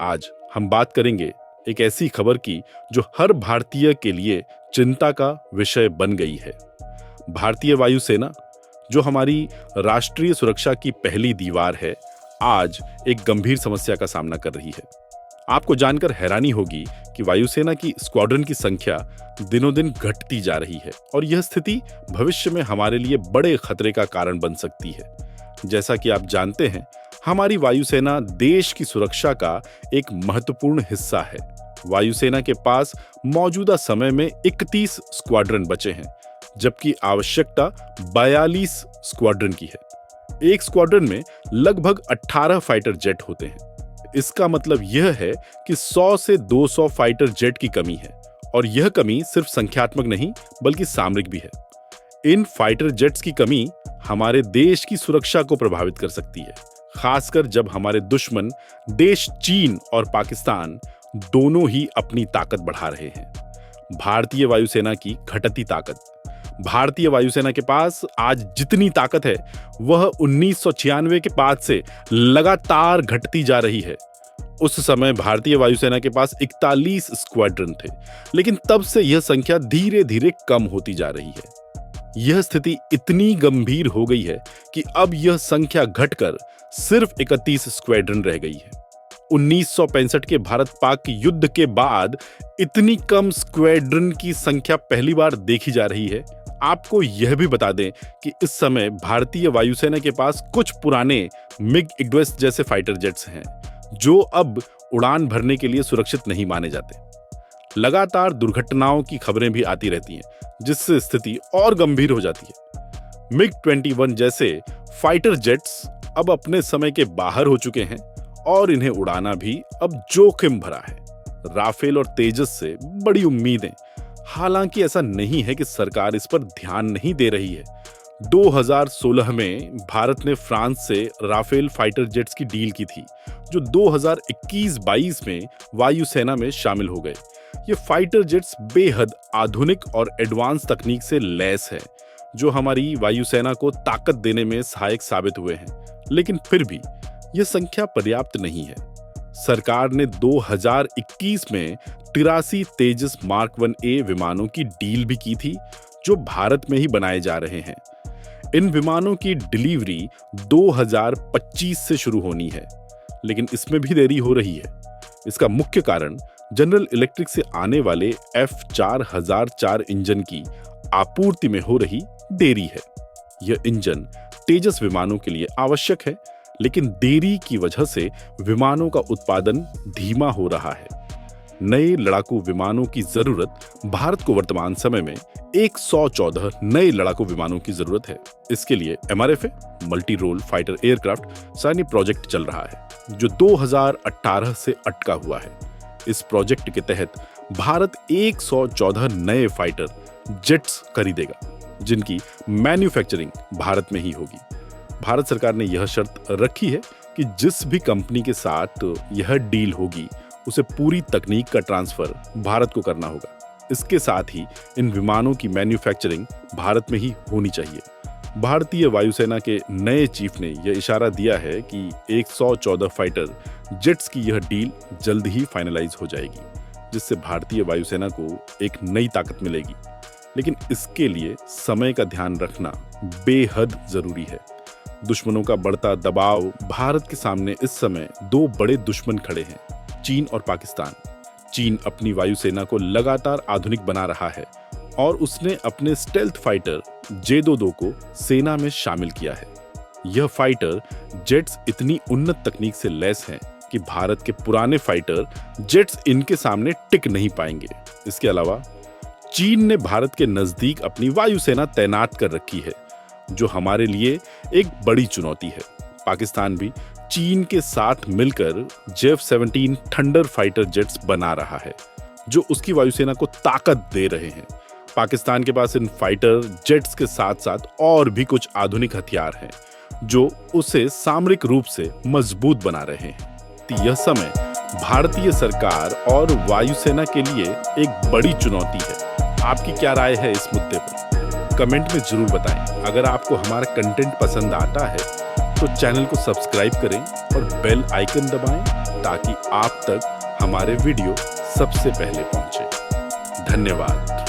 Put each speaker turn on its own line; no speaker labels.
आज हम बात करेंगे एक ऐसी खबर की जो हर भारतीय के लिए चिंता का विषय बन गई है। भारतीय वायुसेना, जो हमारी राष्ट्रीय सुरक्षा की पहली दीवार है, आज एक गंभीर समस्या का सामना कर रही है। आपको जानकर हैरानी होगी कि वायुसेना की स्क्वाड्रन की संख्या दिनों दिन घटती जा रही है और यह स्थिति भविष्य में हमारे लिए बड़े खतरे का कारण बन सकती है। जैसा कि आप जानते हैं, हमारी वायुसेना देश की सुरक्षा का एक महत्वपूर्ण हिस्सा है। वायुसेना के पास मौजूदा समय में 31 स्क्वाड्रन बचे हैं, जबकि आवश्यकता 42 स्क्वाड्रन की है। एक स्क्वाड्रन में लगभग 18 फाइटर जेट होते हैं। इसका मतलब यह है कि 100 से 200 फाइटर जेट की कमी है, और यह कमी सिर्फ संख्यात्मक नहीं बल्कि सामरिक भी है। इन फाइटर जेट्स की कमी हमारे देश की सुरक्षा को प्रभावित कर सकती है, खासकर जब हमारे दुश्मन देश चीन और पाकिस्तान दोनों ही अपनी ताकत बढ़ा रहे हैं। भारतीय वायुसेना की घटती ताकत। भारतीय वायुसेना के पास आज जितनी ताकत है वह 1996 के बाद से लगातार घटती जा रही है। उस समय भारतीय वायुसेना के पास 41 स्क्वाड्रन थे, लेकिन तब से यह संख्या धीरे धीरे कम होती जा रही है। यह स्थिति इतनी गंभीर हो गई है कि अब यह संख्या घटकर सिर्फ 31 स्क्वाड्रन रह गई है। 1965 के भारत पाक युद्ध के बाद इतनी कम स्क्वाड्रन की संख्या पहली बार देखी जा रही है। आपको यह भी बता दें कि इस समय भारतीय वायुसेना के पास कुछ पुराने मिग-21 जैसे फाइटर जेट्स हैं, जो अब उड़ान भरने के लिए सुरक्षित नहीं माने जाते। लगातार दुर्घटनाओं की खबरें भी आती रहती हैं, जिससे स्थिति और गंभीर हो जाती है। मिग-21 जैसे फाइटर जेट्स अब अपने समय के बाहर हो चुके हैं और इन्हें उड़ाना भी अब जोखिम भरा है। राफेल और तेजस से बड़ी उम्मीदें। हालांकि ऐसा नहीं है कि सरकार इस पर ध्यान नहीं दे रही है। 2016 में भारत ने फ्रांस से राफेल फाइटर जेट्स की डील की थी, जो 2021-22 में वायुसेना में शामिल हो गए। ये फाइटर जेट्स बेहद आधुनिक और एडवांस तकनीक से लैस है, जो हमारी वायुसेना को ताकत देने में सहायक साबित हुए हैं। लेकिन फिर भी यह संख्या पर्याप्त नहीं है। सरकार ने 2021 में 83 तेजस मार्क 1A विमानों की डील भी की थी, जो भारत में ही बनाए जा रहे हैं। इन विमानों की डिलीवरी 2025 से शुरू होनी है, लेकिन इसमें भी देरी हो रही है। इसका मुख्य कारण जनरल इलेक्ट्रिक से आने वाले F4004 इंजन की आपूर्ति में हो रही देरी है। यह इंजन तेजस विमानों के लिए आवश्यक है, लेकिन देरी की वजह से विमानों का उत्पादन धीमा हो रहा है। नए लड़ाकू विमानों की जरूरत भारत को वर्तमान समय में 114 नए लड़ाकू विमानों की जरूरत है। इसके लिए MRFA multi role fighter aircraft सैन्य प्रोजेक्ट चल रहा है, जो 2018 से अटका हुआ है। इस प्रोजेक्ट के तहत भारत 114 नए फाइटर जेट्स खरीदेगा, जिनकी मैन्युफैक्चरिंग भारत में ही होगी। भारत सरकार ने यह शर्त रखी है कि जिस भी कंपनी के साथ यह डील होगी, उसे पूरी तकनीक का ट्रांसफर भारत को करना होगा। इसके साथ ही इन विमानों की मैन्युफैक्चरिंग भारत में ही होनी चाहिए। भारतीय वायुसेना के नए चीफ ने यह इशारा दिया है कि 114 फाइटर जेट्स की यह डील जल्द ही फाइनलाइज हो जाएगी, जिससे भारतीय वायुसेना को एक नई ताकत मिलेगी। लेकिन इसके लिए समय का ध्यान रखना बेहद जरूरी है। दुश्मनों का बढ़ता दबाव। भारत के सामने इस समय दो बड़े दुश्मन खड़े हैं, चीन और पाकिस्तान। चीन अपनी वायुसेना को लगातार आधुनिक बना रहा है और उसने अपने स्टेल्थ फाइटर J-22 को सेना में शामिल किया है। यह फाइटर जेट्स इतनी उन्नत तकनीक से लैस हैं कि भारत के पुराने फाइटर जेट्स इनके सामने टिक नहीं पाएंगे। इसके अलावा चीन ने भारत के नजदीक अपनी वायुसेना तैनात कर रखी है, जो हमारे लिए एक बड़ी चुनौती है। पाकिस्तान भी चीन के साथ मिलकर J-17 थंडर फाइटर जेट्स बना रहा है, जो उसकी वायुसेना को ताकत दे रहे हैं। पाकिस्तान के पास इन फाइटर जेट्स के साथ साथ और भी कुछ आधुनिक हथियार हैं, जो उसे सामरिक रूप से मजबूत बना रहे हैं। यह समय भारतीय सरकार और वायुसेना के लिए एक बड़ी चुनौती है। आपकी क्या राय है इस मुद्दे पर? कमेंट में जरूर बताएं। अगर आपको हमारा कंटेंट पसंद आता है तो चैनल को सब्सक्राइब करें और बेल आइकन दबाएं ताकि आप तक हमारे वीडियो सबसे पहले पहुंचे। धन्यवाद।